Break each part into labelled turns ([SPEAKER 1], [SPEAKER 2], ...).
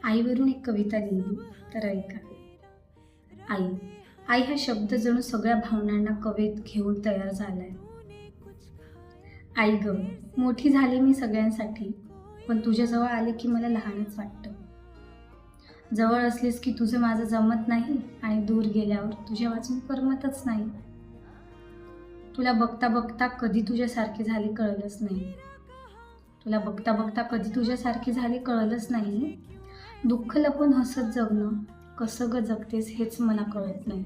[SPEAKER 1] आईवरून एक कविता लिहिली तर ऐका. आई. आई हा शब्द जणू सगळ्या भावनांना कवेत घेऊन तयार झालाय. आई ग, मोठी झाले मी सगळ्यांसाठी, पण तुझ्याजवळ आले की मला लहानच वाटतं. जवळ असलीस की तुझं माझं जमत नाही आणि दूर गेल्यावर तुझ्या वाचून करमतच नाही. तुला बघता बघता कधी तुझ्यासारखे झाले कळलंच नाही. तुला बघता बघता कधी तुझ्यासारखे झाले कळलंच नाही. दुःख लपून हसत जगणं कसं ग जगतेस हेच मला कळत नाही.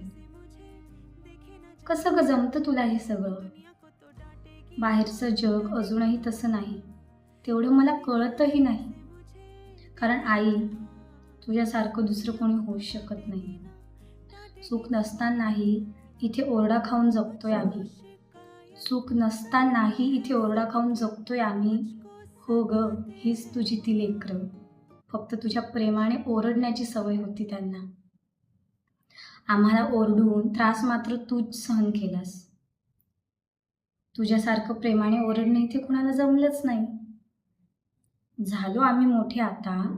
[SPEAKER 1] कसं ग जमतं तुला हे सगळं? बाहेरचं जग अजूनही तसं नाही, तेवढं मला कळतही नाही. कारण आई, तुझ्यासारखं दुसरं कोणी होऊच शकत नाही. सुख नसतानाही इथे ओरडा खाऊन जगतोय आम्ही. सुख नसतानाही इथे ओरडा खाऊन जगतोय आम्ही. हो ग, हीच तुझी ती लेकरं. फक्त तुझ्या प्रेमाने ओरडण्याची सवय होती त्यांना. आम्हाला ओरडून त्रास मात्र तूच सहन केलास. तुझ्यासारखं प्रेमाने ओरडणं इथे कुणाला जमलंच नाही. झालो आम्ही मोठे आता,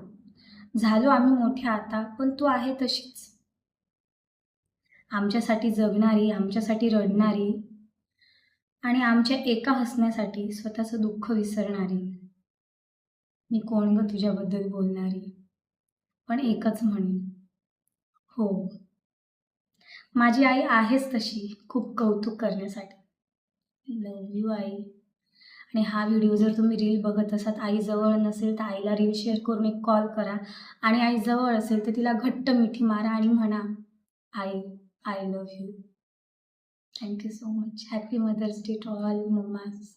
[SPEAKER 1] झालो आम्ही मोठे आता, पण तू आहे तशीच. आमच्यासाठी जगणारी, आमच्यासाठी रडणारी आणि आमच्या एका हसण्यासाठी स्वतःचं दुःख विसरणारी. मी कोण ग तुझ्याबद्दल बोलणारी, पण एकच म्हणेन, हो, माझी आई आहेच तशी खूप कौतुक करण्यासाठी. लव्ह यू आई. आणि हा व्हिडिओ जर तुम्ही रील बघत असाल, आई जवळ नसेल तर आईला रील शेअर करून एक कॉल करा आणि आई जवळ असेल तर तिला घट्ट मिठी मारा आणि म्हणा, आई, I love you. Thank you so much. Happy mother's day to all mamma's.